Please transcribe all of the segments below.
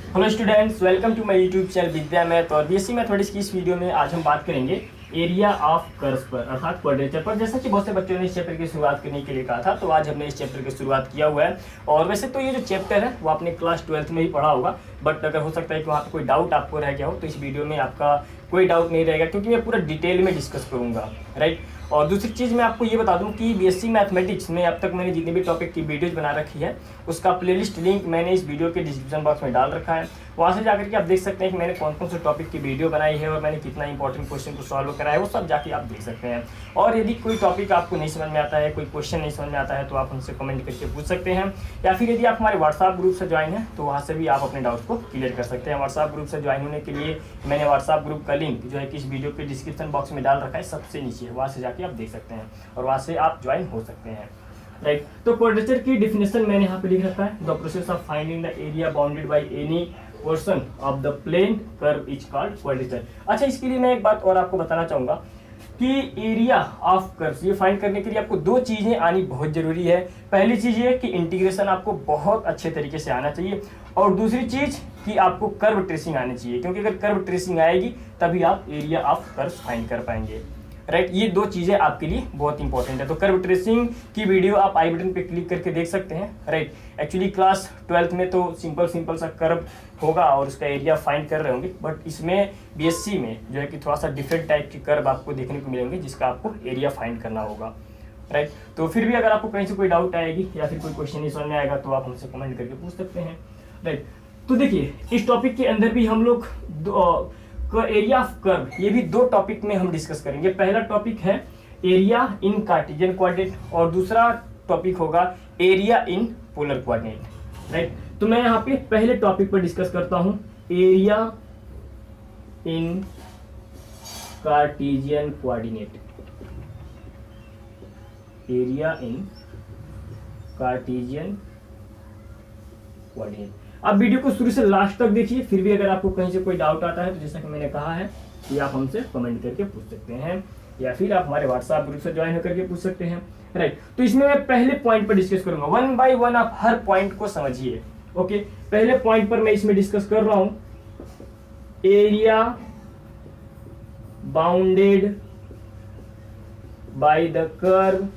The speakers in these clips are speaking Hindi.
Hello students, welcome to my YouTube channel Vidya math और बीएससी मैथमेटिक्स की इस वीडियो में आज हम बात करेंगे एरिया ऑफ कर्व्स पर अर्थात क्वाड्रेचर पर। जैसा कि बहुत से बच्चों ने इस चैप्टर की शुरुआत करने के लिए कहा था, तो आज हमने इस चैप्टर की शुरुआत किया हुआ है। और वैसे तो ये जो चैप्टर है वो आपने क्लास 12th में ही पढ़ा होगा, बट अगर हो सकता है कि वहाँ पे कोई डाउट आपको रह गया हो तो इस वीडियो में आपका कोई डाउट नहीं रहेगा, क्योंकि मैं पूरा डिटेल में डिस्कस करूँगा, राइट। और दूसरी चीज़ मैं आपको ये बता दूं कि बीएससी मैथमेटिक्स में अब तक मैंने जितने भी टॉपिक की वीडियोज बना रखी है उसका प्लेलिस्ट लिंक मैंने इस वीडियो के डिस्क्रिप्शन बॉक्स में डाल रखा है। वहाँ से जाकर के आप देख सकते हैं कि मैंने कौन कौन से टॉपिक की वीडियो बनाई है और मैंने कितना इंपॉर्टेंट क्वेश्चन को सॉल्व करा है, वो सब जाके आप देख सकते हैं। और यदि कोई टॉपिक आपको नहीं समझ में आता है, कोई क्वेश्चन नहीं समझ में आता है, तो आप हमसे कमेंट करके पूछ सकते हैं, या फिर यदि आप हमारे व्हाट्सएप ग्रुप से ज्वाइन हैं तो वहाँ से भी आप अपने डाउट्स को क्लियर कर सकते हैं। व्हाट्सएप ग्रुप से ज्वाइन होने के लिए मैंने व्हाट्सएप ग्रुप का लिंक जो है कि इस वीडियो के डिस्क्रिप्शन बॉक्स में डाल रखा है, सबसे नीचे, वहाँ से जाके आप देख सकते हैं और वहाँ से आप ज्वाइन हो सकते हैं, राइट। तो क्वाड्रेचर की डेफिनेशन मैंने यहाँ पे लिख रखा है, the process of finding the area bounded by any portion of the plane curve is called quadrature. अच्छा, इसके लिए मैं एक बात और आपको बताना चाहूंगा कि एरिया ऑफ कर्व ये फाइंड करने के लिए आपको दो चीजें आनी बहुत जरूरी है। पहली चीज ये कि इंटीग्रेशन आपको बहुत अच्छे तरीके से आना चाहिए, और दूसरी चीज कि आपको कर्व ट्रेसिंग आनी चाहिए, क्योंकि अगर कर्व ट्रेसिंग आएगी तभी आप एरिया ऑफ कर्व फाइंड कर पाएंगे, राइट। ये दो चीजें आपके लिए बहुत इंपॉर्टेंट है। तो कर्व ट्रेसिंग की वीडियो आप आई बटन पे क्लिक करके देख सकते हैं, राइट। एक्चुअली क्लास 12th में तो सिंपल सा कर्व होगा और उसका एरिया फाइंड कर रहे होंगे, बट इसमें बीएससी में जो है कि थोड़ा सा डिफरेंट टाइप के कर्व आपको देखने को मिलेंगे जिसका आपको एरिया फाइंड करना होगा, राइट। तो फिर भी अगर आपको कहीं से कोई डाउट आएगी या फिर कोई क्वेश्चन नहीं समझ में आएगा तो आप हमसे कमेंट करके पूछ सकते हैं, राइट। तो देखिए, इस टॉपिक के अंदर भी हम लोग एरिया ऑफ कर्व, ये भी दो टॉपिक में हम डिस्कस करेंगे। पहला टॉपिक है एरिया इन कार्टेशियन कोऑर्डिनेट और दूसरा टॉपिक होगा area in polar coordinate, right. तो मैं यहाँ पे पहले टॉपिक पर डिस्कस करता हूं, area in Cartesian coordinate. Area in Cartesian coordinate. आप वीडियो को शुरू से लास्ट तक देखिए, फिर भी अगर आपको कहीं से कोई डाउट आता है तो जैसा कि मैंने कहा है कि आप हमसे कमेंट करके पूछ सकते हैं, या फिर आप हमारे व्हाट्सएप ग्रुप से ज्वाइन होकर के पूछ सकते हैं, राइट। तो इसमें मैं पहले पॉइंट पर डिस्कस करूंगा, वन बाय वन आप हर पॉइंट को समझिए, ओके। पहले पॉइंट पर मैं इसमें डिस्कस कर रहा हूं, area bounded by the curve,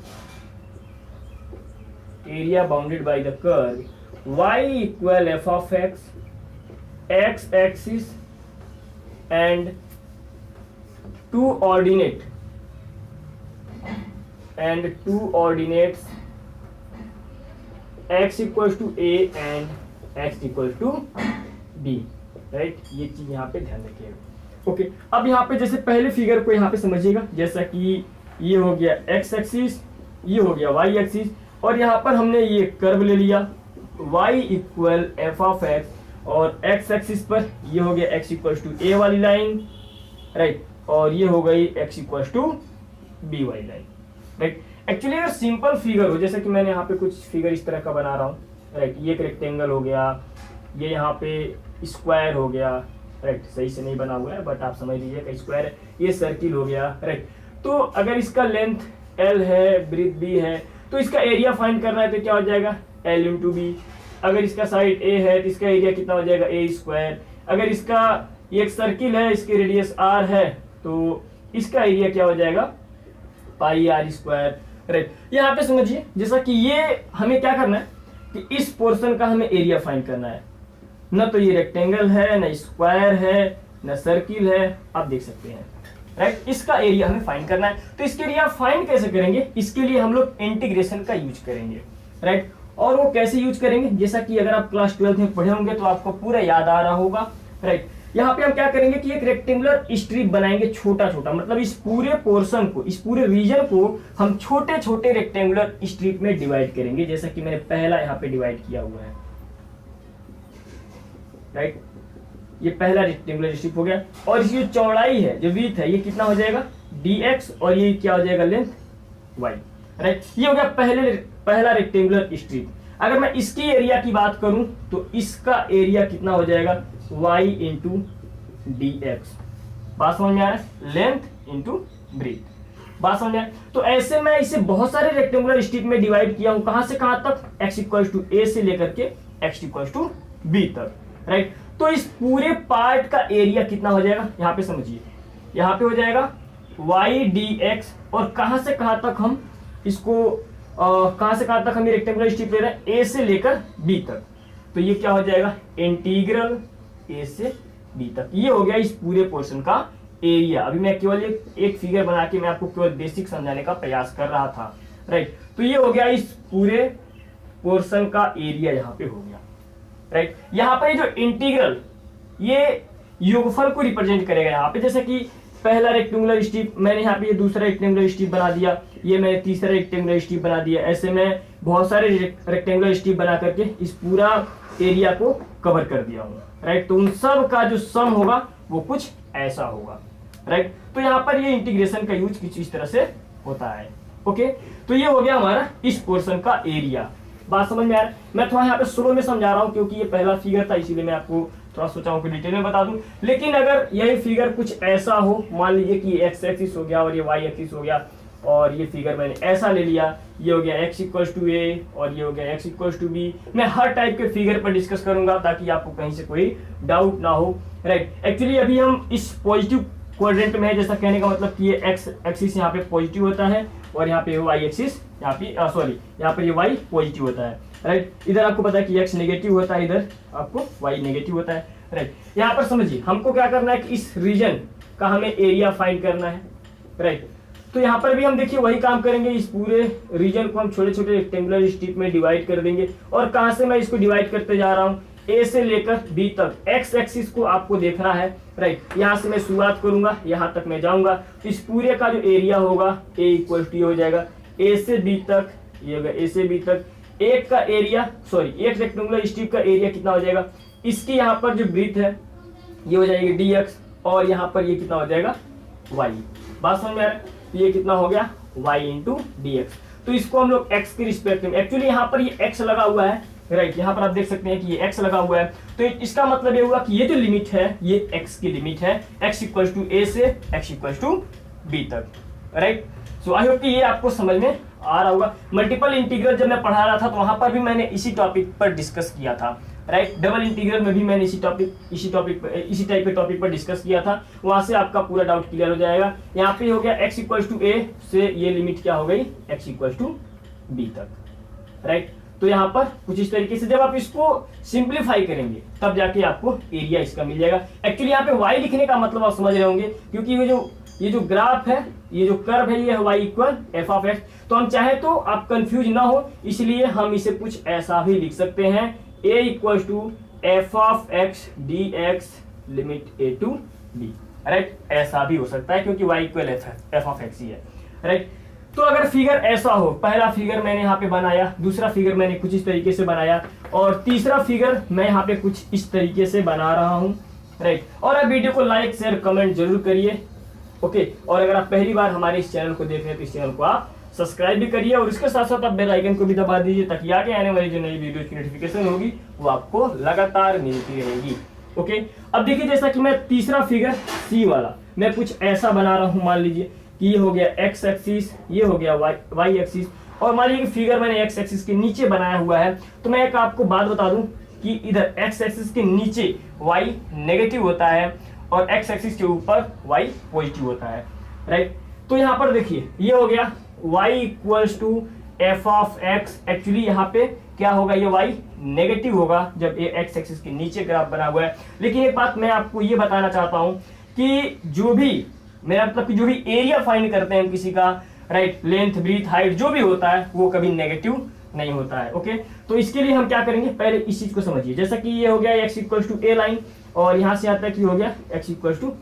area bounded by the curve y equal f of x, x axis and two ordinates x equals to a and x equals to b, right. ये चीज यहाँ पे ध्यान रखिएगा, ओके। अब यहाँ पे जैसे पहले फिगर को यहाँ पे समझिएगा, जैसा कि ये हो गया x एक्सिस, ये हो गया y एक्सिस, और यहाँ पर हमने ये कर्व ले लिया y equal f of X, और x एक्सिस पर ये हो गया x इक्वल्स टू a वाली लाइन, राइट, और ये हो गई x इक्वल्स टू b वाली लाइन, राइट। एक्चुअली अगर सिंपल फिगर हो, जैसे कि मैंने यहाँ पे कुछ फिगर इस तरह का बना रहा हूँ, राइट। ये एक रेक्टेंगल हो गया, ये यहाँ पे स्क्वायर हो गया, राइट। सही से नहीं बना हुआ है बट आप समझ लीजिए स्क्वायर है, ये सर्किल हो गया, राइट। तो अगर इसका लेंथ l है, ब्रीथ b है, तो इसका एरिया फाइंड करना है तो क्या हो जाएगा l इंटू बी। अगर इसका साइड a है तो इसका एरिया कितना हो जाएगा a स्क्वायर। अगर इसका ये एक सर्किल है, इसकी रेडियस r है, तो इसका एरिया क्या हो जाएगा पाई r स्क्वायर, राइट। यहाँ पे समझिए, जैसा कि ये हमें क्या करना है कि इस पोर्शन का हमें एरिया फाइंड करना है, न तो ये रेक्टेंगल है, न स्क्वायर है, न सर्किल है, आप देख सकते हैं, राइट। इसका एरिया हमें फाइंड करना है। तो इसके एरिया फाइंड कैसे करेंगे, इसके लिए हम लोग इंटीग्रेशन का यूज करेंगे, राइट। और वो कैसे यूज करेंगे, जैसा कि अगर आप क्लास 12th में पढ़े होंगे तो आपको पूरा याद आ रहा होगा, राइट। यहाँ पे हम क्या करेंगे कि एक रेक्टेंगुलर स्ट्रिप बनाएंगे, छोटा छोटा, मतलब इस पूरे पोर्शन को, इस पूरे रीजन को हम छोटे छोटे रेक्टेंगुलर स्ट्रिप में डिवाइड करेंगे, जैसा कि मैंने पहला यहाँ पे डिवाइड किया हुआ है, राइट। ये पहला रेक्टेंगुलर स्ट्रिप हो गया, और इसकी जो चौड़ाई है, जो विड्थ है, ये कितना हो जाएगा dx, और ये क्या हो जाएगा लेंथ y, राइट। ये हो गया पहला रेक्टेंगुलर स्ट्रिप। अगर मैं इसकी एरिया की बात करूं तो इसका एरिया कितना हो जाएगा y इंटू डी एक्स। बात समझ में आ रहा है, लेंथ इंटू ब्रीथ, बात समझ में। तो ऐसे मैं इसे बहुत सारे रेक्टेंगुलर स्ट्रिप में डिवाइड किया हूं, कहां से कहां तक, x इक्वल्स टू a से लेकर के x इक्वल्स टू b तक, राइट। तो इस पूरे पार्ट का एरिया कितना हो जाएगा, यहाँ पे समझिए, यहाँ पे हो जाएगा वाई डी एक्स, और कहां से कहां तक हम इसको कहां से कहां तक हम ये रेक्टेंगुलर स्ट्रिप ले रहे हैं, ए से लेकर बी तक, तो ये क्या हो जाएगा इंटीग्रल ए से बी तक। ये हो गया इस पूरे पोर्शन का एरिया। अभी मैं केवल एक फिगर बना के मैं आपको केवल बेसिक समझाने का प्रयास कर रहा था, राइट। तो ये हो गया इस पूरे पोर्शन का एरिया, यहाँ पे हो गया, राइट। यहाँ पर जो इंटीग्रल ये योगफल को रिप्रेजेंट करेगा यहाँ पे, जैसे कि पहला रेक्टेंगुलर स्ट्रिप मैंने यहाँ पे ये दूसरा रेक्टेंगुलर स्ट्रिप बना दिया, ये मैंने तीसरा रेक्टेंगुलर स्ट्रिप बना दिया, ऐसे मैं बहुत सारे रेक्टेंगुलर स्ट्रिप बना करके इस पूरा एरिया को कवर कर दिया हूँ, राइट। तो उन सब का जो सम होगा वो कुछ ऐसा होगा, राइट। तो यहाँ पर ये इंटीग्रेशन का यूज किस इस तरह से होता है, ओके। तो ये हो गया हमारा इस पोर्शन का एरिया। बात समझ में आ रहा है? मैं थोड़ा यहाँ पे स्लो में समझा रहा हूँ क्योंकि ये पहला फिगर था, इसीलिए मैं आपको थोड़ा सोचा हूँ कि डिटेल में बता दूं। लेकिन अगर यही फिगर कुछ ऐसा हो, मान लीजिए कि एक्स एक्सिस हो गया और ये वाई एक्सिस हो गया, और ये फिगर मैंने ऐसा ले लिया, ये हो गया x इक्वल्स टू ए और ये हो गया x इक्वल्स टू बी। मैं हर टाइप के फिगर पर डिस्कस करूंगा ताकि आपको कहीं से कोई डाउट ना हो, राइट। एक्चुअली अभी हम इस पॉजिटिव क्वाड्रेंट में है, जैसा कहने का मतलब कि ये x एक्सिस यहाँ पे पॉजिटिव होता है और यहाँ पे y एक्सिस यहाँ पे यहाँ पे ये y पॉजिटिव होता है, राइट। इधर आपको पता है कि x नेगेटिव होता है, इधर आपको y नेगेटिव होता है, राइट। यहाँ पर समझिए हमको क्या करना है कि इस रीजन का हमें एरिया फाइंड करना है, राइट। तो यहाँ पर भी हम देखिए वही काम करेंगे, इस पूरे रीजन को हम छोटे छोटे रेक्टेंगुलर स्ट्रिप में डिवाइड कर देंगे। और कहां से मैं इसको डिवाइड करते जा रहा हूँ, ए से लेकर बी तक। एक्स एक्सिस को आपको देखना है, राइट। यहाँ से मैं शुरुआत करूंगा, यहाँ तक मैं जाऊंगा, इस पूरे का जो एरिया होगा ए इक्वल टू हो जाएगा ए से बी तक, ये होगा ए से बी तक। एक का एरिया एक रेक्टेंगुलर स्ट्रिप का एरिया कितना हो जाएगा, इसकी यहाँ पर जो ब्रीथ है ये हो जाएगी डी एक्स, और यहाँ पर ये कितना हो जाएगा वाई। बात समझ में आ रहा है? ये कितना हो गया y इंटू डी एक्स। तो इसको हम लोग x के रिस्पेक्ट में, एक्चुअली यहाँ पर ये x लगा हुआ है, राइट। यहाँ पर आप देख सकते हैं कि ये x लगा हुआ है, तो इसका मतलब ये हुआ कि ये जो लिमिट है ये x की लिमिट है, x इक्वल्स टू a से x इक्वल्स टू b तक, राइट। सो आई होप कि ये आपको समझ में आ रहा होगा। मल्टीपल इंटीग्रल जब मैं पढ़ा रहा था तो वहां पर भी मैंने इसी टॉपिक पर डिस्कस किया था, राइट। डबल इंटीग्रल में भी मैंने इसी टाइप के टॉपिक पर डिस्कस किया था, वहां से आपका पूरा डाउट क्लियर हो जाएगा। यहाँ पे हो गया x इक्वल्स टू a से ये लिमिट क्या हो गई x इक्वल्स टू b तक, राइट। तो यहाँ पर कुछ इस तरीके से जब आप इसको सिंप्लीफाई करेंगे तब जाके आपको एरिया इसका मिल जाएगा। एक्चुअली यहाँ पे y लिखने का मतलब आप समझ रहे होंगे, क्योंकि ये जो ग्राफ है, ये जो कर्व है, ये y equal f of x. तो हम चाहे तो आप कंफ्यूज ना हो, इसलिए हम इसे कुछ ऐसा भी लिख सकते हैं, a equals to F of x d x limit a to b, right. ऐसा भी हो सकता है क्योंकि y equal f of x ही है, राइट। तो अगर फिगर ऐसा हो, पहला फिगर मैंने यहाँ पे बनाया, दूसरा फिगर मैंने कुछ इस तरीके से बनाया, और तीसरा फिगर मैं यहाँ पे कुछ इस तरीके से बना रहा हूँ, राइट। और आप वीडियो को लाइक शेयर कमेंट जरूर करिए, ओके। और अगर आप पहली बार हमारे इस चैनल को देख रहे हैं तो इस चैनल को आप सब्सक्राइब भी करिए, और इसके साथ साथ आप बेल आइकन को भी दबा दीजिए ताकि आगे आने वाली जो नई वीडियो की नोटिफिकेशन होगी वो आपको लगातार मिलती रहेगी, ओके। अब देखिए जैसा कि मैं तीसरा फिगर सी वाला मैं कुछ ऐसा बना रहा हूँ, मान लीजिए कि ये हो गया एक्स एक्सिस, ये हो गया वाई एक्सिस, और मान लीजिए कि फिगर मैंने एक्स एक्सिस के नीचे बनाया हुआ है। तो मैं एक आपको बात बता दूं कि इधर एक्स एक्सिस के नीचे वाई नेगेटिव होता है और एक्स एक्सिस के ऊपर वाई पॉजिटिव होता है, राइट। तो यहाँ पर देखिए ये हो गया y equals to F of X. Actually यहाँ पे क्या होगा, ये y नेगेटिव होगा जब ये एक्स एक्सिस के नीचे ग्राफ बना हुआ है। लेकिन एक बात मैं आपको ये बताना चाहता हूँ कि जो भी मेरा मतलब कि जो भी एरिया फाइंड करते हैं किसी का, राइट, लेंथ ब्रीथ हाइट जो भी होता है वो कभी नेगेटिव नहीं होता है, ओके। तो इसके लिए हम क्या करेंगे, पहले इस चीज को समझिए। जैसा कि ये हो गया x equals to a line, और यहाँ से आता है कि हो गया x equals to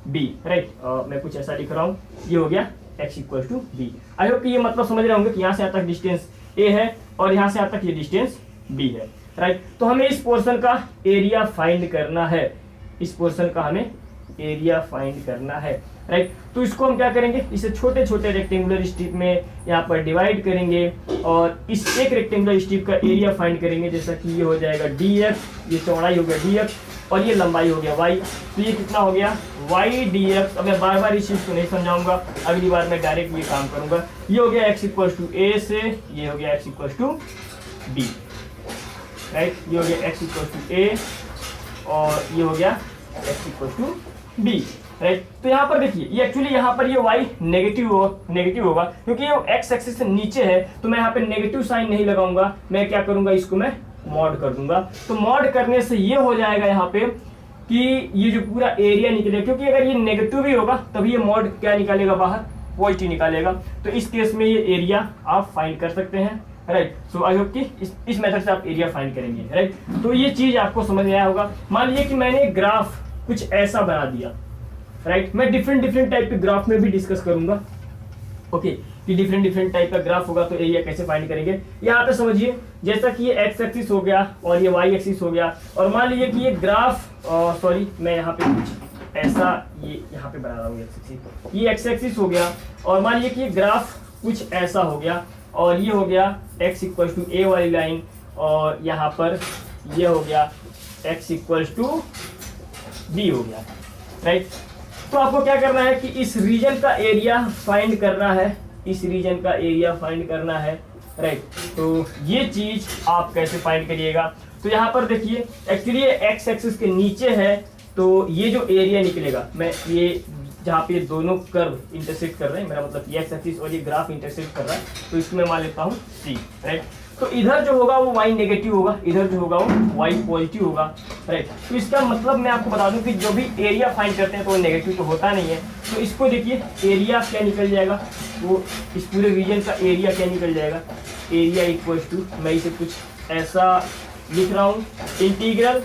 b, right. मैं कुछ ऐसा लिख रहा हूँ, ये हो गया x equals to b। I hope कि ये मतलब समझ रहे होंगे कि यहाँ से आता डिस्टेंस a है और यहाँ से आता ये डिस्टेंस b है, राइट। तो हमें इस पोर्शन का एरिया फाइंड करना है, इस पोर्शन का हमें एरिया फाइंड करना है, राइट। तो इसको हम क्या करेंगे, इसे छोटे छोटे रेक्टेंगुलर स्ट्रिप में यहाँ पर डिवाइड करेंगे और इस एक रेक्टेंगुलर स्ट्रिप का एरिया फाइंड करेंगे। जैसा कि ये हो जाएगा dx, ये चौड़ाई हो गया dx और ये लंबाई हो गया y। तो ये कितना हो गया y dx। अब मैं बार बार इस चीज को नहीं समझाऊंगा, अगली बार मैं डायरेक्ट ये काम करूंगा। ये हो गया x इक्वल्स टू a से, ये हो गया x equals to b, right. ये हो गया x इक्वल्स टू a और ये हो गया x equal to B, right. तो यहाँ पर देखिए ये एक्चुअली यहाँ पर ये y नेगेटिव होगा क्योंकि ये x एक्सिस से नीचे है, तो मैं यहाँ पे नेगेटिव साइन नहीं लगाऊंगा, मैं क्या करूंगा, इसको मैं मॉड कर दूंगा। तो मॉड करने से ये हो जाएगा यहाँ पे कि ये जो पूरा एरिया निकलेगा, क्योंकि अगर ये नेगेटिव ही होगा तभी ये मॉड क्या निकालेगा, बाहर पॉजिटिव निकालेगा। तो इस केस में ये एरिया आप फाइंड कर सकते हैं, राइट। सो आई होप कि इस मेथड से आप एरिया फाइंड करेंगे, राइट। तो ये चीज आपको समझ में आया होगा। मान लीजिए कि मैंने एक ग्राफ कुछ ऐसा बना दिया, राइट। मैं डिफरेंट टाइप के ग्राफ में भी डिस्कस करूंगा, ओके, कि डिफरेंट टाइप का ग्राफ होगा तो एरिया कैसे फाइंड करेंगे। यहाँ पे समझिए जैसा कि ये एक्स एक्सिस हो गया और ये वाई एक्सिस हो गया, और मान लीजिए कि ये ग्राफ सॉरी मैं यहाँ पे कुछ ऐसा ये यहाँ पे बना रहा हूँ, ये एक्स एक्सिस हो गया, और मान लीजिए कि ये ग्राफ कुछ ऐसा हो गया, और ये हो गया x इक्वल टू ए वाली लाइन, और यहाँ पर ये हो गया x इक्वल टू बी हो गया, राइट। तो आपको क्या करना है कि इस रीजन का एरिया फाइंड करना है, इस रीजन का एरिया फाइंड करना है, राइट। तो ये चीज आप कैसे फाइंड करिएगा, तो यहाँ पर देखिए एक्चुअली ये एक्स एक्सिस के नीचे है, तो ये जो एरिया निकलेगा, मैं ये जहाँ पे दोनों कर्व इंटरसेक्ट कर रहे हैं, मेरा मतलब ये एक्स एक्सिस और ये ग्राफ इंटरसेक्ट कर रहा है, तो इसको मैं मान लेता हूँ सी, राइट। तो इधर जो होगा वो y नेगेटिव होगा, इधर जो होगा वो y पॉजिटिव होगा, राइट। तो इसका मतलब मैं आपको बता दूं कि जो भी एरिया फाइंड करते हैं तो वो नेगेटिव तो होता नहीं है। तो इसको देखिए एरिया क्या निकल जाएगा, वो इस पूरे रीजन का एरिया क्या निकल जाएगा, एरिया इक्वल टू, मैं इसे कुछ ऐसा लिख रहा हूँ, इंटीग्रल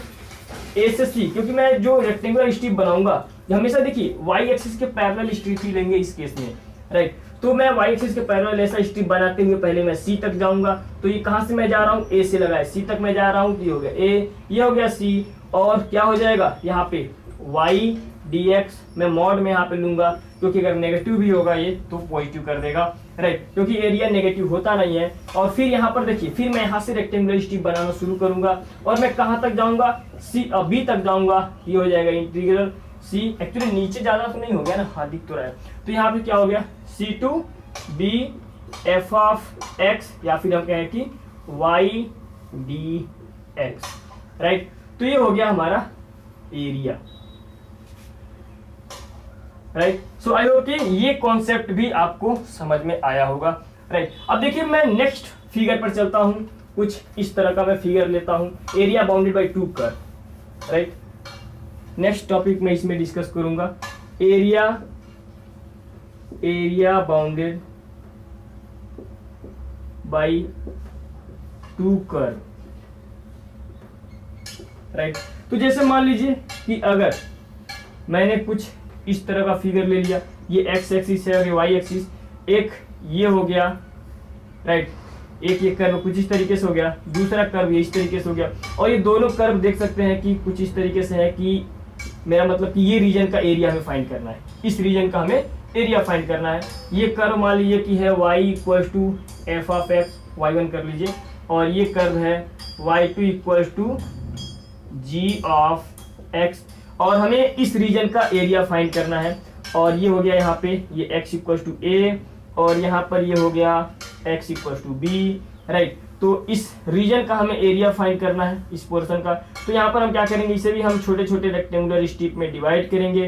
ए से सी, क्योंकि मैं जो रेक्टेंगुलर स्ट्रिप बनाऊंगा हमेशा देखिए वाई एक्सिस के पैरेलल स्ट्रिप ही लेंगे इस केस में, राइट। तो मैं वाई एक्सिस के पैरेलल ऐसा स्ट्रिप बनाते हुए पहले मैं सी तक जाऊंगा, तो ये कहाँ से मैं जा रहा हूँ, ए से लगाए सी तक मैं जा रहा हूँ, तो ये हो गया ए, ये हो गया सी, और क्या हो जाएगा यहाँ पे वाई डी एक्स, मैं मॉड में यहाँ पे लूंगा, क्योंकि अगर नेगेटिव भी होगा ये तो पॉजिटिव कर देगा, राइट, क्योंकि एरिया नेगेटिव होता नहीं है। और फिर यहाँ पर देखिए फिर मैं यहाँ से रेक्टेंगुलर स्ट्रिप बनाना शुरू करूंगा, और मैं कहाँ तक जाऊंगा, सी बी तक जाऊंगा, ये हो जाएगा इंटीग्रल सी, एक्चुअली नीचे ज्यादा तो नहीं हो गया ना, हाँ दिख तो रहा है। तो यहाँ पे क्या हो गया c to b f of x, या फिर हम कहें कि वाई डी एक्स, राइट। तो ये हो गया हमारा एरिया, राइट। सो आई होप कि ये कॉन्सेप्ट भी आपको समझ में आया होगा, राइट। अब देखिए मैं नेक्स्ट फिगर पर चलता हूं, कुछ इस तरह का मैं फिगर लेता हूं, area bounded by two curve, right. Next topic में इसमें डिस्कस करूंगा area bounded by two curve, right. तो जैसे मान लीजिए कि अगर मैंने कुछ इस तरह का फिगर ले लिया, ये एक्स एक्सिस है और ये वाई एक्सिस, एक ये हो गया, राइट, एक ये कर्व कुछ इस तरीके से हो गया, दूसरा कर्व ये इस तरीके से हो गया, और ये दोनों कर्व देख सकते हैं कि कुछ इस तरीके से है कि मेरा मतलब कि ये रीजन का एरिया हमें फाइंड करना है, इस रीजन का हमें एरिया फाइंड करना है। ये कर्व मान लीजिए कि है y equal to F of X, y1 कर लीजिए, और ये कर्व है y2 equal to G of X, और हमें इस रीजन का एरिया फाइंड करना है। और ये हो गया यहाँ पे ये x इक्वल टू ए, और यहाँ पर ये हो गया x equal to B, right. तो इस रीजन का हमें एरिया फाइंड करना है, इस पोर्शन का। तो यहाँ पर हम क्या करेंगे, इसे भी हम छोटे छोटे रेक्टेंगुलर स्ट्रिप में डिवाइड करेंगे,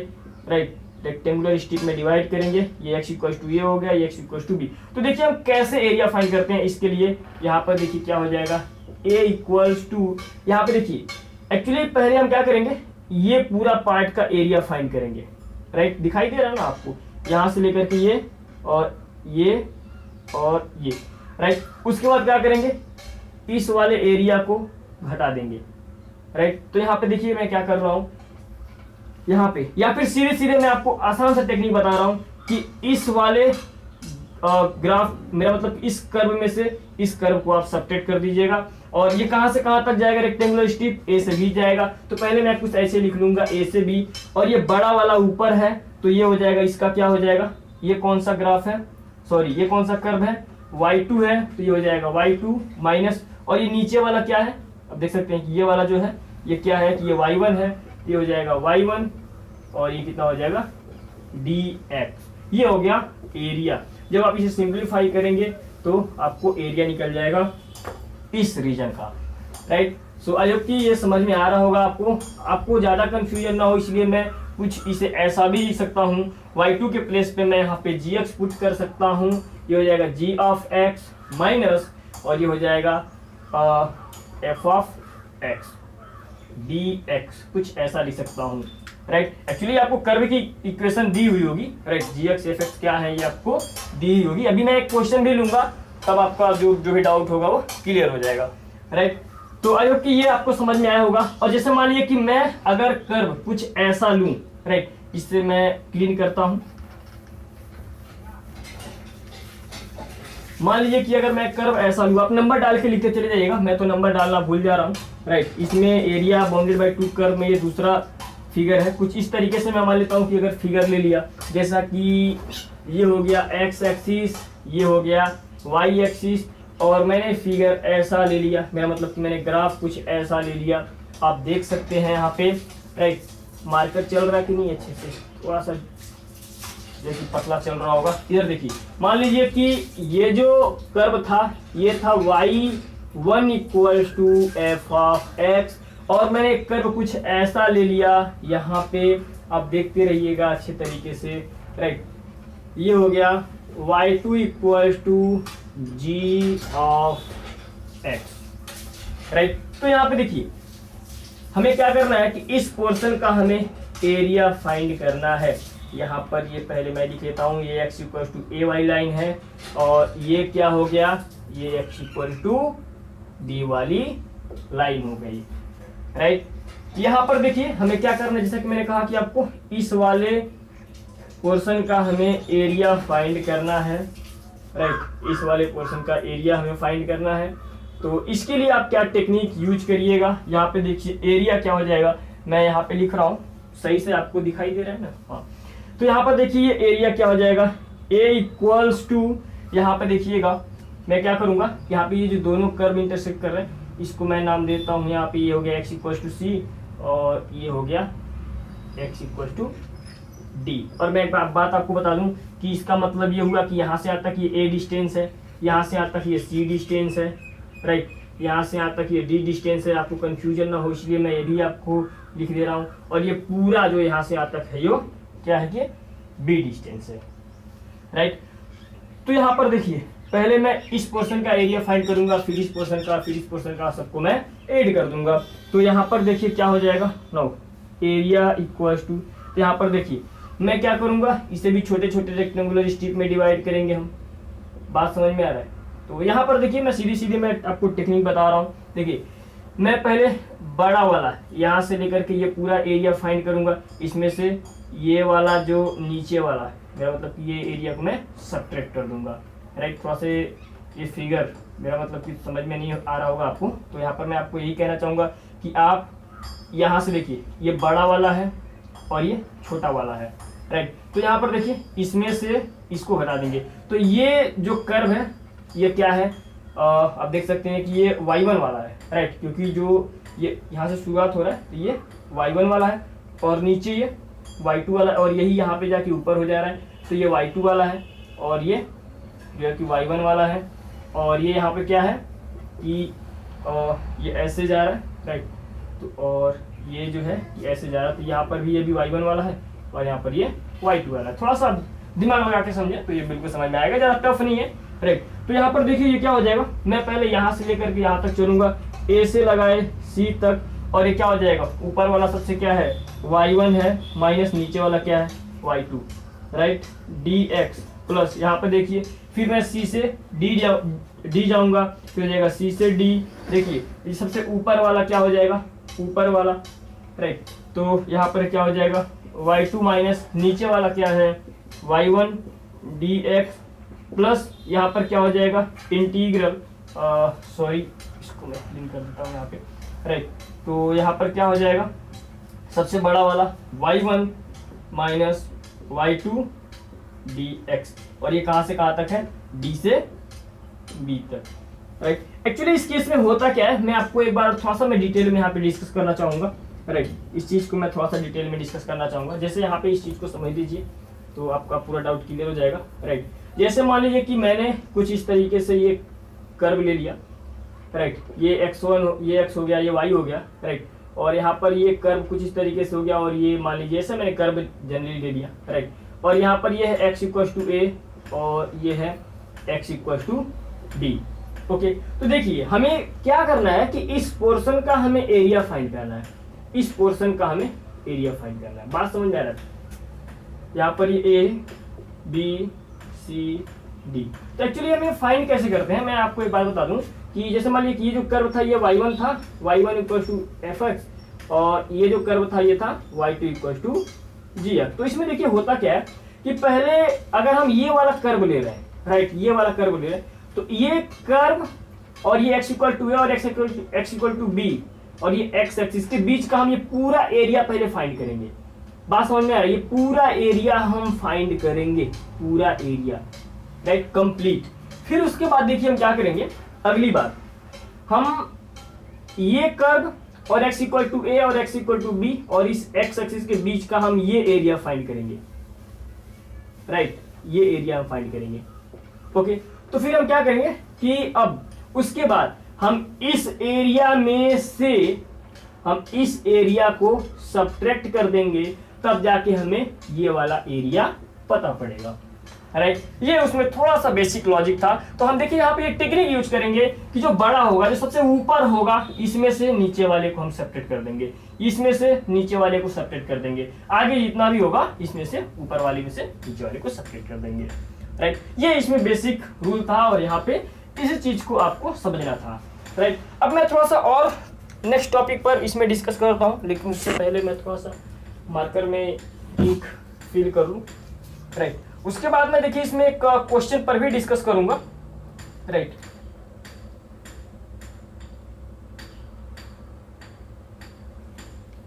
राइट, रेक्टेंगुलर स्ट्रिप में डिवाइड करेंगे। ये x इक्वल टू ए हो गया, ये x इक्वल टू बी। तो देखिए हम कैसे एरिया फाइंड करते हैं, इसके लिए यहाँ पर देखिए क्या हो जाएगा, a इक्वल्स टू, यहाँ पे देखिए एक्चुअली पहले हम क्या करेंगे, ये पूरा पार्ट का एरिया फाइंड करेंगे, राइट। दिखाई दे रहा है ना आपको, यहाँ से लेकर के ये और ये और ये, राइट। उसके बाद क्या करेंगे, इस वाले एरिया को घटा देंगे, राइट। तो यहाँ पे देखिए मैं क्या कर रहा हूँ यहाँ पे, या फिर सीधे सीधे मैं आपको आसान सा टेक्निक बता रहा हूँ कि इस वाले ग्राफ, मेरा मतलब इस कर्व में से इस कर्व को आप सब्ट्रैक्ट कर दीजिएगा, और ये कहां से कहां तक जाएगा, रेक्टेंगुलर स्ट्रिप ए से बी जाएगा। तो पहले मैं कुछ ऐसे लिख लूंगा ए से बी, और ये बड़ा वाला ऊपर है, तो ये हो जाएगा, इसका क्या हो जाएगा, ये कौन सा ग्राफ है, सॉरी ये कौन सा कर्व है, y2 है, तो ये हो जाएगा y2 माइनस, और ये नीचे वाला क्या है, अब देख सकते हैं कि ये वाला जो है ये क्या है, कि ये y1 है, ये हो जाएगा y1, और ये कितना हो जाएगा dx। ये हो गया एरिया। जब आप इसे सिंप्लीफाई करेंगे तो आपको एरिया निकल जाएगा इस रीजन का, राइट। सो आई होप कि ये समझ में आ रहा होगा आपको ज़्यादा कंफ्यूजन ना हो, इसलिए मैं कुछ इसे ऐसा भी लिख सकता हूँ। y2 के प्लेस पे मैं यहाँ पे gx पुट कर सकता हूँ, ये हो जाएगा g ऑफ x माइनस, और ये हो जाएगा f ऑफ x dx, कुछ ऐसा लिख सकता हूँ, राइट। एक्चुअली आपको कर्व की इक्वेशन दी हुई होगी, राइट। gx fx क्या है ये आपको दी हुई होगी। अभी मैं एक क्वेश्चन भी लूंगा, तब आपका जो भी डाउट होगा वो क्लियर हो जाएगा, राइट। तो आई होप कि ये आपको समझ में आया होगा। और जैसे मान लीजिए कि मैं अगर कर्व कुछ ऐसा लूं, राइट, इससे मैं क्लीन करता हूं। मान लीजिए कि अगर मैं कर्व ऐसा लूं, आप नंबर डाल के लिखते चले जाइएगा, मैं तो नंबर डालना भूल जा रहा हूं, राइट। इसमें एरिया बाउंडेड बाय 2 कर्व में ये दूसरा फिगर है। कुछ इस तरीके से मैं मान लेता हूं कि अगर फिगर ले लिया, जैसा कि ये हो गया x एक्सिस, ये हो गया y एक्सिस, और मैंने फिगर ऐसा ले लिया, मेरा मतलब कि मैंने ग्राफ कुछ ऐसा ले लिया। आप देख सकते हैं यहाँ पे, राइट, मार्कर चल रहा है कि नहीं अच्छे से, थोड़ा सा जैसे पतला चल रहा होगा। इधर देखिए, मान लीजिए कि ये जो कर्व था ये था y1 equals to f of x, और मैंने कर्व कुछ ऐसा ले लिया यहाँ पे, आप देखते रहिएगा अच्छे तरीके से, राइट। ये हो गया y2 equals to g of x, right. तो यहाँ पे देखिए हमें क्या करना है कि इस पोर्शन का हमें एरिया फाइंड करना है। यहाँ पर ये पहले मैं लिख लेता हूँ, ये x इक्वल्स टू ए वाली लाइन है, और ये क्या हो गया, ये x इक्वल टू डी वाली लाइन हो गई, राइट। यहाँ पर देखिए हमें क्या करना है, जैसा कि मैंने कहा कि आपको इस वाले पोर्शन का हमें एरिया फाइंड करना है, राइट। इस वाले पोर्शन का एरिया हमें फाइंड करना है। तो इसके लिए आप क्या टेक्निक यूज करिएगा, यहाँ पे देखिए एरिया क्या हो जाएगा, मैं यहाँ पे लिख रहा हूँ, सही से आपको दिखाई दे रहा है ना, हाँ। तो यहाँ पर देखिए एरिया क्या हो जाएगा, a इक्वल्स टू, यहाँ पे देखिएगा मैं क्या करूँगा, यहाँ पे ये जो दोनों कर्व इंटरसेक्ट कर रहे हैं इसको मैं नाम देता हूँ, यहाँ पे ये हो गया x इक्वल्स टू सी, और ये हो गया x इक्वल्स टू डी। और मैं एक बात आपको बता दूं कि इसका मतलब ये हुआ कि यहाँ से यहाँ तक ये a डिस्टेंस है, यहाँ से यहाँ तक ये c डिस्टेंस है, राइट। यहाँ से यहाँ तक ये d डिस्टेंस है, आपको कंफ्यूजन ना हो इसलिए मैं ये भी आपको लिख दे रहा हूँ। और ये पूरा जो यहाँ से यहाँ तक है यो क्या है कि b डिस्टेंस है, राइट। तो यहाँ पर देखिए पहले मैं इस पोर्शन का एरिया फाइंड करूंगा, फिर इस पोर्शन का, फिर इस पोर्शन का, सबको मैं ऐड कर दूंगा। तो यहाँ पर देखिए क्या हो जाएगा, नाउ एरिया इक्वल्स टू, तो यहाँ पर देखिए मैं क्या करूंगा, इसे भी छोटे छोटे रेक्टेंगुलर स्ट्रिप में डिवाइड करेंगे हम। बात समझ में आ रहा है? तो यहाँ पर देखिए मैं सीधी सीधी मैं आपको टेक्निक बता रहा हूँ। देखिए मैं पहले बड़ा वाला यहाँ से लेकर के ये पूरा एरिया फाइंड करूंगा, इसमें से ये वाला जो नीचे वाला है मेरा मतलब कि ये एरिया को मैं सब्ट्रैक्ट कर दूंगा, राइट। थोड़ा से ये फिगर मेरा मतलब कि समझ में नहीं आ रहा होगा आपको, तो यहाँ पर मैं आपको यही कहना चाहूँगा कि आप यहाँ से देखिए ये बड़ा वाला है और ये छोटा वाला है, राइट। तो यहाँ पर देखिए इसमें से इसको हटा देंगे, तो ये जो कर्व है ये क्या है, आप देख सकते हैं कि ये y1 वाला है, राइट, क्योंकि जो ये यहाँ से शुरुआत हो रहा है तो ये y1 वाला है, और नीचे ये y2 वाला है, और यही यहाँ पे जाके ऊपर हो जा रहा है तो ये y2 वाला है, और ये जो है कि y1 वाला है, और ये यहाँ पे क्या है कि ये ऐसे जा रहा है, राइट। तो और ये जो है ये ऐसे जा रहा है, तो यहाँ पर भी ये भी y1 वाला है और यहाँ पर ये y2 वाला है। थोड़ा सा दिमाग लगा के समझे तो ये बिल्कुल समझ में आएगा, ज़्यादा टफ नहीं है, राइट। तो यहाँ पर देखिए ये क्या हो जाएगा, मैं पहले यहाँ से लेकर के यहाँ तक चलूंगा, ए से लगाए सी तक, और ये क्या हो जाएगा, ऊपर वाला सबसे क्या है y1 है, माइनस नीचे वाला क्या है y2, राइट, dx प्लस यहाँ पे देखिए फिर मैं c से d जाऊंगा, फिर हो जाएगा c से d। देखिए ये सबसे ऊपर वाला क्या हो जाएगा, ऊपर वाला, राइट। तो यहाँ पर क्या हो जाएगा y2 माइनस नीचे वाला क्या है y1 dx प्लस यहाँ पर क्या हो जाएगा इंटीग्रल, सॉरी इसको मैं क्लीन कर देता हूँ यहाँ पे, राइट। तो यहाँ पर क्या हो जाएगा सबसे बड़ा वाला y1 माइनस y2 dx, और ये कहाँ से कहाँ तक है, d से b तक, राइट। एक्चुअली इस केस में होता क्या है, मैं आपको एक बार थोड़ा सा मैं डिटेल में यहाँ पे डिस्कस करना चाहूँगा, राइट। इस चीज़ को मैं थोड़ा सा डिटेल में डिस्कस करना चाहूँगा। जैसे यहाँ पे इस चीज़ को समझ लीजिए तो आपका पूरा डाउट क्लियर हो जाएगा, राइट। जैसे मान लीजिए कि मैंने कुछ इस तरीके से ये कर्व ले लिया, राइट, ये x1 ये x हो गया, ये y हो गया, राइट, और यहाँ पर ये कर्व कुछ इस तरीके से हो गया, और ये मान लीजिए ऐसे मैंने कर्व जनरली ले लिया, राइट, और यहाँ पर ये है x इक्वल टू a और ये है x equal to b। Okay, तो देखिए हमें क्या करना है कि इस पोर्शन का हमें एरिया फाइंड करना है, इस पोर्शन का हमें एरिया फाइंड करना है। बात समझ में आ रहा है? यहाँ पर ये a b c d, तो एक्चुअली हमें फाइंड कैसे करते हैं, मैं आपको एक बात बता दूं कि जैसे मान लीजिए कि ये जो कर्व था ये y1 था, y1 इक्वल टू fx, और ये जो कर्व था ये था y2 इक्वल टू gx। तो इसमें देखिए होता क्या है कि पहले अगर हम ये वाला कर्व ले रहे हैं, राइट, ये वाला कर्व ले रहे हैं, तो ये कर्व और ये x इक्वल टू a और x इक्वल टू b और ये x एक्सिस के बीच का हम ये पूरा एरिया पहले फाइंड करेंगे। बात समझ में आ रहा है? ये पूरा एरिया हम फाइंड करेंगे, पूरा एरिया, राइट, कंप्लीट। फिर उसके बाद देखिए हम क्या करेंगे, अगली बार हम ये कर्व और x इक्वल टू a और x इक्वल टू b और इस x एक्सिस के बीच का हम ये एरिया फाइंड करेंगे, राइट, ये एरिया हम फाइंड करेंगे। ओके, तो फिर हम क्या करेंगे कि अब उसके बाद हम इस एरिया में से हम इस एरिया को सब्ट्रैक्ट कर देंगे, तब जाके हमें ये वाला एरिया पता पड़ेगा, राइट। ये उसमें थोड़ा सा बेसिक लॉजिक था। तो हम देखिए यहाँ पे एक टेक्निक यूज करेंगे कि जो बड़ा होगा, जो सबसे ऊपर होगा, इसमें से नीचे वाले को हम सब्ट्रैक्ट कर देंगे, इसमें से नीचे वाले को सब्ट्रैक्ट कर देंगे, आगे जितना भी होगा इसमें से ऊपर वाले में से नीचे वाले को सब्ट्रैक्ट कर देंगे, राइट। ये इसमें बेसिक रूल था और यहाँ पे इसी चीज को आपको समझना था, राइट। अब मैं थोड़ा सा और नेक्स्ट टॉपिक पर इसमें डिस्कस करता हूँ, लेकिन उससे पहले मैं थोड़ा सा मार्कर में इंक फिल कर लूँ, राइट। उसके बाद मैं देखिए इसमें एक क्वेश्चन पर भी डिस्कस करूंगा, राइट।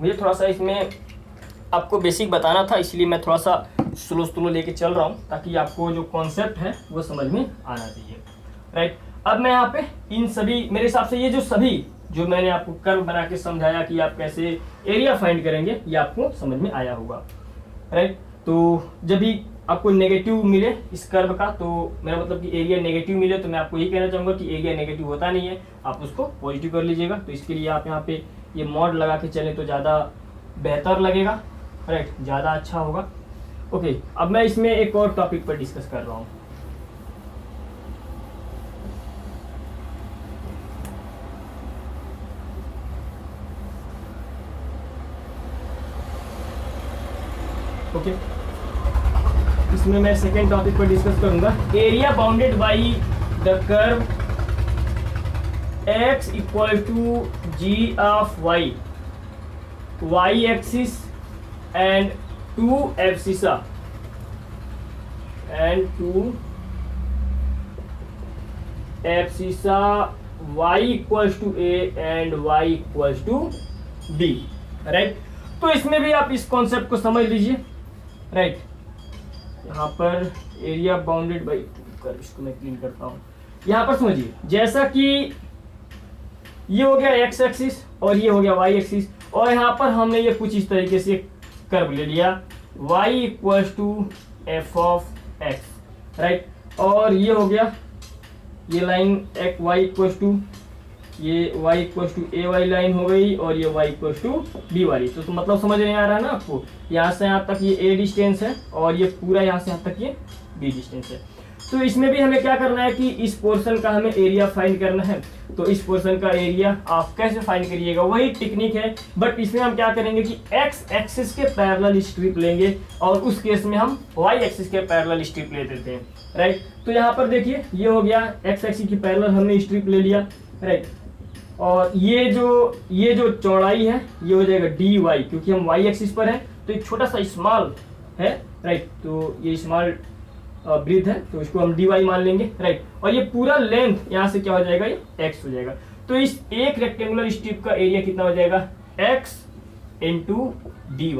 मुझे थोड़ा सा इसमें आपको बेसिक बताना था, इसलिए मैं थोड़ा सा स्लो लेके चल रहा हूं, ताकि आपको जो कॉन्सेप्ट है वो समझ में आना चाहिए, राइट। अब मैं यहाँ पे इन सभी, मेरे हिसाब से ये जो सभी जो मैंने आपको कर्व बना के समझाया कि आप कैसे एरिया फाइंड करेंगे, ये आपको समझ में आया होगा, राइट। तो जब भी आपको नेगेटिव मिले इस कर्व का, तो मेरा मतलब कि एरिया नेगेटिव मिले, तो मैं आपको यही कहना चाहूंगा कि एरिया नेगेटिव होता नहीं है, आप उसको पॉजिटिव कर लीजिएगा। तो इसके लिए आप यहाँ पे ये मॉड लगा के चलें तो ज़्यादा बेहतर लगेगा, राइट, ज़्यादा अच्छा होगा। ओके, अब मैं इसमें एक और टॉपिक पर डिस्कस कर रहा हूँ। ओके, इसमें मैं सेकेंड टॉपिक पर डिस्कस करूंगा, area bounded by the curve x equal to g of y axis and 2 abscissa y equals to a and y equals to b, right. तो इसमें भी आप इस कॉन्सेप्ट को समझ लीजिए, राइट। यहाँ पर एरिया बाउंडेड बाई कर, इसको मैं क्लीन करता हूँ। यहाँ पर समझिए, जैसा कि ये हो गया x एक्सिस और ये हो गया y एक्सिस, और यहाँ पर हमने ये कुछ इस तरीके से कर्व ले लिया y equals to f of x, right. और ये हो गया ये लाइन y इक्वल्स टू ये y इक्वल्स टू ए वाली लाइन हो गई, और ये y इक्वल्स टू b वाली। तो मतलब समझ नहीं आ रहा है ना आपको, यहाँ से यहाँ तक ये a डिस्टेंस है और ये पूरा यहाँ से यहाँ तक ये b डिस्टेंस है। तो इसमें भी हमें क्या करना है कि इस पोर्शन का हमें एरिया फाइंड करना है। तो इस पोर्शन का एरिया आप कैसे फाइंड करिएगा, वही टेक्निक है, बट इसमें हम क्या करेंगे कि x एक्सिस के पैरेलल स्ट्रिप लेंगे, और उस केस में हम y एक्सिस के पैरेलल स्ट्रिप ले देते हैं, राइट। तो यहाँ पर देखिए ये हो गया x एक्सिस की पैरेलल हमने स्ट्रिप ले लिया, राइट। और ये जो चौड़ाई है ये हो जाएगा dy, क्योंकि हम y एक्सिस पर है, तो एक छोटा सा स्मॉल है, राइट। तो ये स्मॉल ब्रीथ है, तो इसको हम dy मान लेंगे, राइट। और ये पूरा लेंथ यहाँ से क्या हो जाएगा, ये x हो जाएगा। तो इस एक रेक्टेंगुलर स्ट्रिप का एरिया कितना हो जाएगा, x इंटू dy,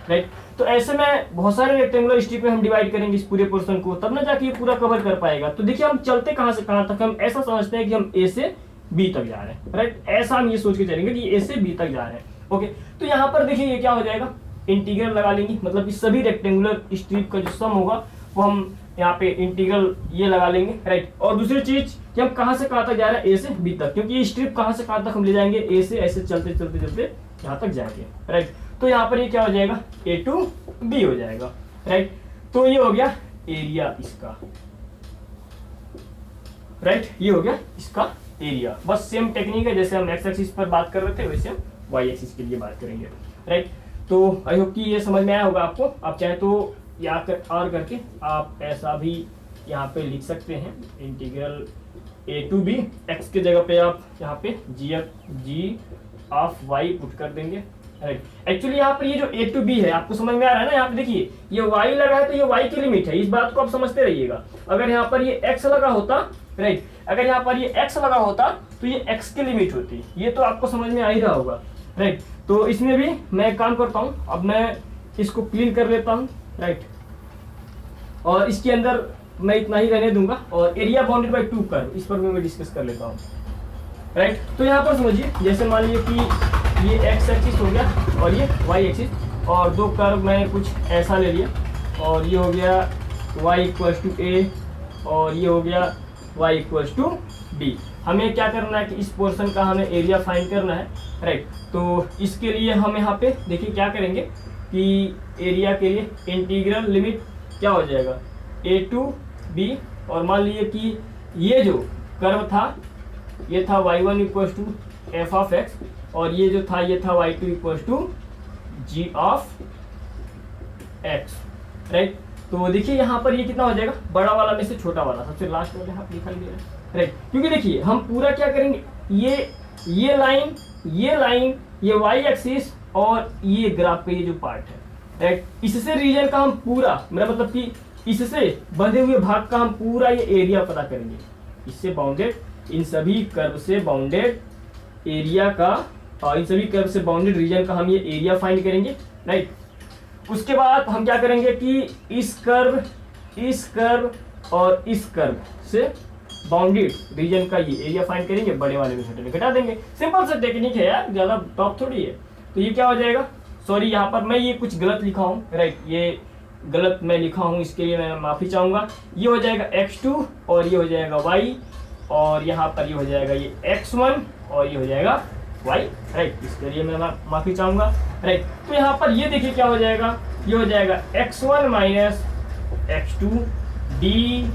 राइट। तो ऐसे में बहुत सारे रेक्टेंगुलर स्ट्रिप में हम डिवाइड करेंगे इस पूरे पोर्शन को, तब ना जाके ये पूरा कवर कर पाएगा। तो देखिए हम चलते कहाँ से कहाँ तक, हम ऐसा समझते हैं कि हम a से b तक जा रहे हैं, राइट। ऐसा हम ये सोच के चलेंगे कि a से b तक जा रहे हैं, ओके। तो यहाँ पर देखिए ये क्या हो जाएगा, इंटीग्रल लगा लेंगे, मतलब कि सभी रेक्टेंगुलर स्ट्रिप का जो सम होगा वो हम यहाँ पे इंटीग्रल ये लगा लेंगे, राइट। और दूसरी चीज कि हम कहाँ से कहाँ तक जा रहे हैं, ए से बी तक, क्योंकि ये स्ट्रिप कहाँ से कहाँ तक हम ले जाएंगे, ए से ऐसे चलते चलते चलते यहाँ तक जाएंगे, राइट। तो यहाँ पर ये क्या हो जाएगा, ए टू बी हो जाएगा, राइट। तो ये हो गया एरिया इसका, राइट। ये हो गया इसका एरिया। बस सेम टेक्निक है, जैसे हम एक्स एक्सिस पर बात कर रहे थे वैसे हम वाई एक्सिस के लिए बात करेंगे, राइट। तो आई होप कि ये समझ में आया होगा आपको। आप चाहे तो या और करके आप ऐसा भी यहाँ पे लिख सकते हैं, integral A to B, X के जगह पे आप यहाँ पे जी ऑफ वाई पुट कर देंगे, राइट। एक्चुअली यहाँ पर ये जो ए टू बी है आपको समझ में आ रहा है ना, यहाँ पे देखिए ये वाई लगा है तो ये वाई की लिमिट है, इस बात को आप समझते रहिएगा। अगर यहाँ पर ये एक्स लगा होता, राइट, अगर यहाँ पर ये एक्स लगा होता तो ये एक्स की लिमिट होती, ये तो आपको समझ में आ ही रहा होगा, राइट। तो इसमें भी मैं एक काम करता हूँ, अब मैं इसको क्लीन कर लेता हूँ, राइट। और इसके अंदर मैं इतना ही रहने दूंगा, और एरिया बाउंडेड बाय 2 कर्व, इस पर भी मैं डिस्कस कर लेता हूँ, राइट। तो यहाँ पर समझिए, जैसे मान लीजिए कि ये एक्स एक्सिस हो गया और ये वाई एक्सिस, और 2 कर्व मैंने कुछ ऐसा ले लिया, और ये हो गया y इक्वल्स टू ए और ये हो गया y इक्वल्स टू बी। हमें क्या करना है कि इस पोर्शन का हमें एरिया फाइंड करना है, राइट। तो इसके लिए हम यहाँ पे देखिए क्या करेंगे कि एरिया के लिए इंटीग्रल लिमिट क्या हो जाएगा, ए टू बी, और मान लीजिए कि ये जो कर्व था ये था y1 equals to F of X, और ये जो था ये था y2 equals to G of X, right. तो देखिए यहाँ पर ये कितना हो जाएगा, बड़ा वाला में से छोटा वाला, सबसे लास्ट वाले यहाँ लिखा गया है, राइट। क्योंकि देखिए हम पूरा क्या करेंगे, ये लाइन ये y एक्सिस और ये ग्राफ का ये जो पार्ट है, राइट, इससे रीजन का हम पूरा, मेरा मतलब कि इससे बंधे हुए भाग का हम पूरा ये एरिया पता करेंगे, इससे बाउंडेड, इन सभी कर्व से बाउंडेड एरिया का, और इन सभी कर्व से बाउंडेड रीजन का हम ये एरिया फाइंड करेंगे, राइट। उसके बाद हम क्या करेंगे कि इस कर्व और इस कर्व से बाउंडेड रीजन का ये एरिया फाइंड करेंगे, बड़े वाले में छोटे में घटा देंगे। सिंपल सा टेक्निक है यार, ज्यादा टॉप थोड़ी है। तो ये क्या हो जाएगा, सॉरी यहाँ पर मैं ये कुछ गलत लिखा हूँ, राइट, ये गलत मैं लिखा हूँ, इसके लिए मैं माफी चाहूंगा। ये हो जाएगा x2 और ये हो जाएगा y, और यहाँ पर ये हो जाएगा ये x1 और ये हो जाएगा y, राइट। इसके लिए मैं माफी चाहूंगा, राइट। तो यहाँ पर ये देखिए क्या हो जाएगा, ये हो जाएगा x1 minus x2 dy,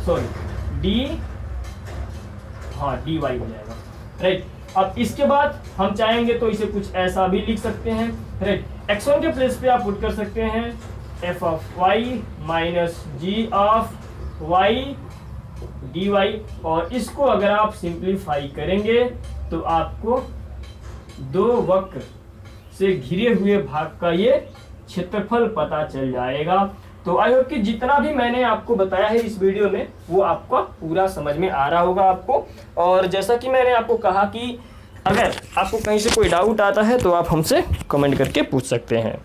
sorry dy हो जाएगा, राइट। अब इसके बाद हम चाहेंगे तो इसे कुछ ऐसा भी लिख सकते हैं, राइट। x1 के प्लेस पे आप पुट कर सकते हैं f of y minus G of y dy, और इसको अगर आप सिंप्लीफाई करेंगे तो आपको दो वक्र से घिरे हुए भाग का ये क्षेत्रफल पता चल जाएगा। तो आई होप कि जितना भी मैंने आपको बताया है इस वीडियो में वो आपका पूरा समझ में आ रहा होगा आपको। और जैसा कि मैंने आपको कहा कि अगर आपको कहीं से कोई डाउट आता है तो आप हमसे कमेंट करके पूछ सकते हैं।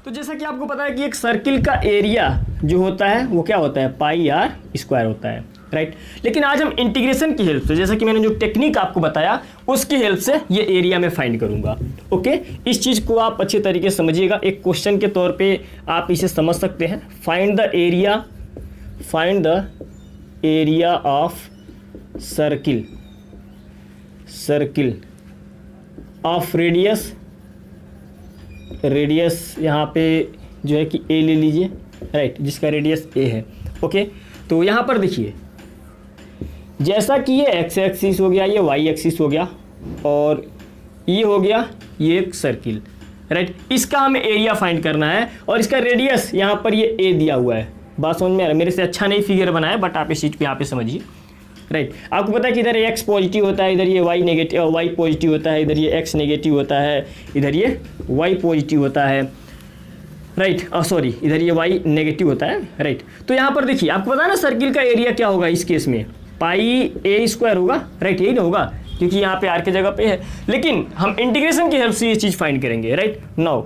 तो जैसा कि आपको पता है कि एक सर्किल का एरिया जो होता है वो क्या होता है, पाई आर स्क्वायर होता है, राइट। लेकिन आज हम इंटीग्रेशन की हेल्प से, जैसा कि मैंने जो टेक्निक आपको बताया उसकी हेल्प से ये एरिया में फाइंड करूंगा, ओके। इस चीज़ को आप अच्छे तरीके से समझिएगा, एक क्वेश्चन के तौर पे आप इसे समझ सकते हैं। Find the area of circle of radius यहाँ पे जो है कि ए ले लीजिए, राइट, जिसका रेडियस ए है, ओके। तो यहाँ पर देखिए जैसा कि ये एक्स एक्सिस हो गया, ये वाई एक्सिस हो गया, और ये हो गया ये एक सर्किल, राइट। इसका हमें एरिया फाइंड करना है और इसका रेडियस यहाँ पर ये ए दिया हुआ है। बात समझ में आ रहा है, मेरे से अच्छा नहीं फिगर बनाया, बट आप इस चीज़ पे यहाँ पे समझिए, राइट। आपको पता है कि इधर एक्स पॉजिटिव होता है, इधर ये वाई पॉजिटिव होता है, इधर ये एक्स नेगेटिव होता है, इधर ये वाई पॉजिटिव होता है, राइट, सॉरी इधर ये वाई नेगेटिव होता है, राइट। तो यहाँ पर देखिए आपको पता है ना सर्किल का एरिया क्या होगा इस केस में, पाई ए स्क्वायर होगा, राइट, यही ना होगा क्योंकि यहाँ पे आर के जगह पे है। लेकिन हम इंटीग्रेशन की हेल्प से ये चीज़ फाइंड करेंगे, राइट। नाउ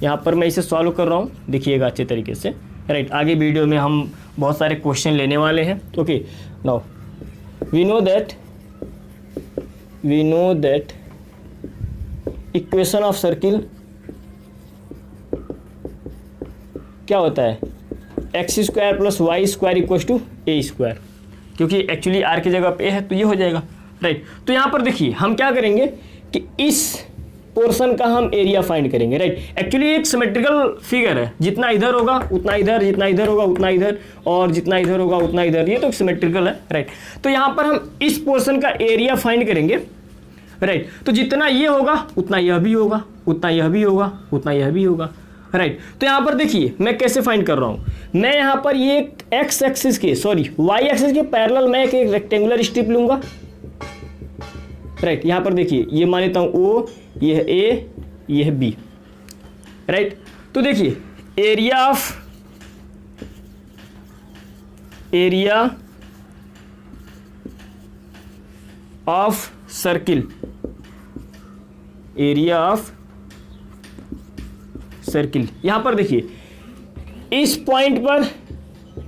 यहाँ पर मैं इसे सॉल्व कर रहा हूँ, देखिएगा अच्छे तरीके से, राइट। आगे वीडियो में हम बहुत सारे क्वेश्चन लेने वाले हैं, okay. Now we know that equation of circle क्या होता है x square plus y square equal to a square, क्योंकि एक्चुअली आर की जगह पे ए है तो ये हो जाएगा, राइट। तो यहाँ पर देखिए हम क्या करेंगे कि इस पोर्शन का हम एरिया फाइंड करेंगे, राइट। एक्चुअली एक सिमेट्रिकल फिगर है, जितना इधर होगा उतना इधर, जितना इधर होगा उतना इधर, और जितना इधर होगा उतना इधर, ये तो सिमेट्रिकल है, राइट। तो यहाँ पर हम इस पोर्शन का एरिया फाइंड करेंगे, राइट। तो जितना ये होगा उतना यह भी होगा, उतना यह भी होगा, उतना यह भी होगा, राइट। तो यहाँ पर देखिए मैं कैसे फाइंड कर रहा हूँ, मैं यहाँ पर ये एक्स एक्सिस के वाई एक्सिस के पैरेलल मैं एक रेक्टेंगुलर स्ट्रिप लूंगा, राइट। यहाँ पर देखिए ये मान लेता हूँ ओ, ये है ए, ये है बी, राइट। तो देखिए area of circle, area of circle, यहां पर देखिए इस पॉइंट पर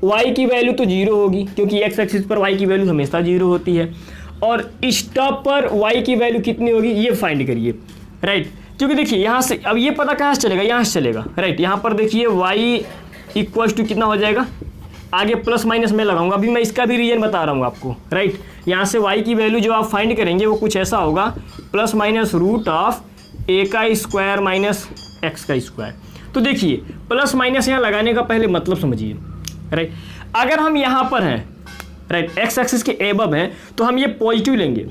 y की वैल्यू तो जीरो होगी, क्योंकि x एक्सिस पर y की वैल्यू हमेशा जीरो होती है, और इस टॉप पर y की वैल्यू कितनी होगी ये फाइंड करिए, राइट। क्योंकि देखिए यहां से अब ये पता कहां से चलेगा, यहां से चलेगा, राइट। यहां पर देखिए y इक्वल टू कितना हो जाएगा, आगे प्लस माइनस में लगाऊंगा, अभी मैं इसका भी रीजन बता रहा हूँ आपको, राइट। यहाँ से y की वैल्यू जो आप फाइंड करेंगे वो कुछ ऐसा होगा, plus minus root of a का स्क्वायर माइनस x का स्क्वायर। तो देखिए प्लस माइनस यहाँ लगाने का पहले मतलब समझिए, राइट। अगर हम यहाँ पर हैं, राइट, x एक्सिस के एबव है तो हम ये पॉजिटिव लेंगे,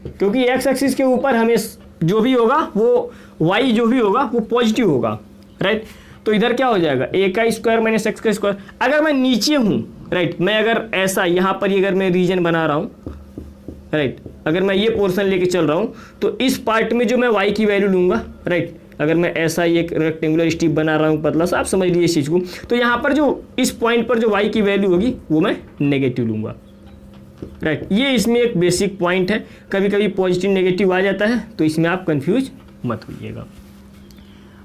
क्योंकि x एक्सिस के ऊपर हमें जो भी होगा वो y जो भी होगा वो पॉजिटिव होगा, राइट। तो इधर क्या हो जाएगा a का स्क्वायर माइनस x का स्क्वायर। अगर मैं नीचे हूँ, राइट, मैं अगर ऐसा यहाँ पर ही अगर मैं रीजन बना रहा हूँ, राइट, अगर मैं ये पोर्शन लेके चल रहा हूँ तो इस पार्ट में जो मैं y की वैल्यू लूँगा, राइट, अगर मैं ऐसा एक रेक्टेंगुलर स्ट्रिप बना रहा हूँ पतला सा, आप समझ लीजिए इस चीज़ को, तो यहाँ पर जो इस पॉइंट पर जो y की वैल्यू होगी वो मैं नेगेटिव लूँगा, राइट। ये इसमें एक बेसिक पॉइंट है, कभी कभी पॉजिटिव नेगेटिव आ जाता है तो इसमें आप कंफ्यूज मत होइएगा,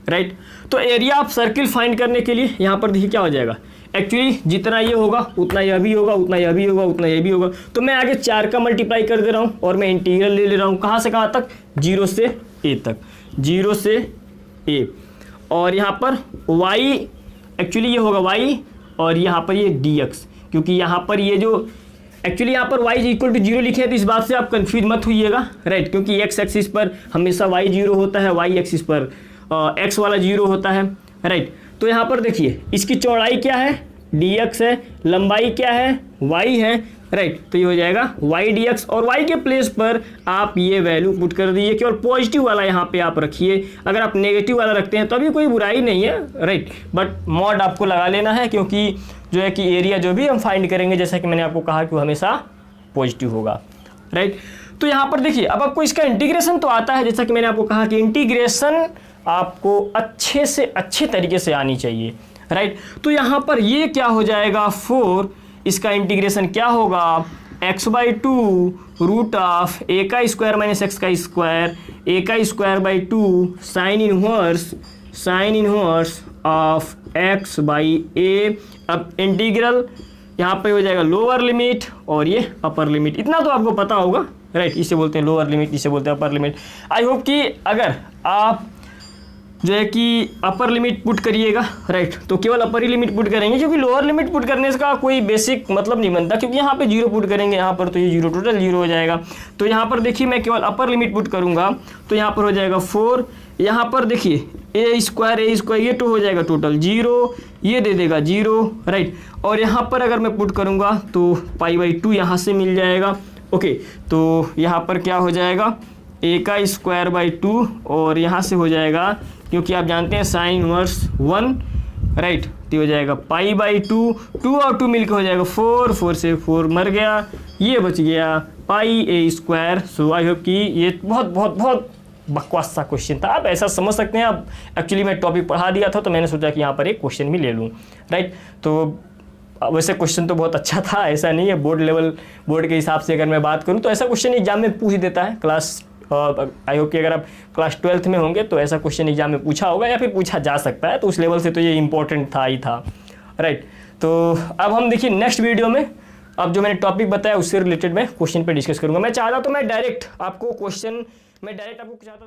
राइट। तो एरिया ऑफ सर्किल फाइंड करने के लिए यहाँ पर देखिए क्या हो जाएगा, एक्चुअली जितना ये होगा उतना यह भी होगा, उतना यह भी होगा, उतना यह भी होगा। तो मैं आगे 4 का मल्टीप्लाई कर दे रहा हूँ और मैं इंटीग्रल ले रहा हूँ, कहाँ से कहाँ तक, 0 से a तक, 0 से a, और यहाँ पर y एक्चुअली ये होगा y, और यहाँ पर ये dx, क्योंकि यहाँ पर ये जो एक्चुअली यहाँ पर y इक्वल टू 0 लिखे हैं तो इस बात से आप कंफ्यूज मत होइएगा, राइट, क्योंकि x एक्सिस पर हमेशा y 0 होता है, y एक्सिस पर x वाला 0 होता है, राइट। तो यहाँ पर देखिए इसकी चौड़ाई क्या है, dx है, लंबाई क्या है, y है, राइट। तो ये हो जाएगा y dx, और y के प्लेस पर आप ये वैल्यू पुट कर दीजिए, केवल पॉजिटिव वाला यहाँ पे आप रखिए, अगर आप नेगेटिव वाला रखते हैं तो अभी कोई बुराई नहीं है, राइट, बट मॉड आपको लगा लेना है, क्योंकि जो है कि एरिया जो भी हम फाइंड करेंगे जैसा कि मैंने आपको कहा कि वो हमेशा पॉजिटिव होगा, राइट। तो यहाँ पर देखिए अब आपको इसका इंटीग्रेशन तो आता है, जैसा कि मैंने आपको कहा कि इंटीग्रेशन आपको अच्छे से अच्छे तरीके से आनी चाहिए, राइट। तो यहाँ पर ये क्या हो जाएगा 4, इसका इंटीग्रेशन क्या होगा x/2 रूट ऑफ a का स्क्वायर माइनस x का स्क्वायर, a का square by 2 sine inverse of x/a। अब इंटीग्रल यहाँ पे हो जाएगा लोअर लिमिट और ये अपर लिमिट, इतना तो आपको पता होगा, राइट। इसे बोलते हैं लोअर लिमिट, इसे बोलते हैं अपर लिमिट। आई होप कि अगर आप जो है कि अपर लिमिट पुट करिएगा, राइट, तो केवल अपर ही लिमिट पुट करेंगे, क्योंकि लोअर लिमिट पुट करने का कोई बेसिक मतलब नहीं बनता, क्योंकि यहाँ पे 0 पुट करेंगे, यहाँ पर तो ये 0 टोटल 0 हो जाएगा। तो यहाँ पर देखिए मैं केवल अपर लिमिट पुट करूँगा तो यहाँ पर हो जाएगा 4, यहाँ पर देखिए a स्क्वायर ये 2 हो जाएगा टोटल 0, ये दे देगा 0, राइट। और यहाँ पर अगर मैं पुट करूँगा तो π/2 यहाँ से मिल जाएगा, ओके। तो यहाँ पर क्या हो जाएगा a का स्क्वायर बाई 2, और यहाँ से हो जाएगा, क्योंकि आप जानते हैं साइन इनवर्स 1, राइट, तो हो जाएगा π/2, 2 और 2 मिलकर हो जाएगा 4, 4 से 4 मर गया, ये बच गया πa²। सो आई होप कि ये बहुत बकवास सा क्वेश्चन था, आप ऐसा समझ सकते हैं। अब एक्चुअली मैं टॉपिक पढ़ा दिया था तो मैंने सोचा कि यहाँ पर एक क्वेश्चन भी ले लूँ, राइट। तो वैसे क्वेश्चन तो बहुत अच्छा था, ऐसा नहीं है, बोर्ड के हिसाब से अगर मैं बात करूँ तो ऐसा क्वेश्चन एग्जाम में पूछ देता है क्लास, आई होप कि अगर आप क्लास 12th में होंगे तो ऐसा क्वेश्चन एग्जाम में पूछा होगा या फिर पूछा जा सकता है, तो उस लेवल से तो ये इंपॉर्टेंट था ही था, राइट। तो अब हम देखिए नेक्स्ट वीडियो में अब जो मैंने टॉपिक बताया उससे रिलेटेड मैं क्वेश्चन पे डिस्कस करूंगा। मैं चाहता तो मैं डायरेक्ट आपको चाहता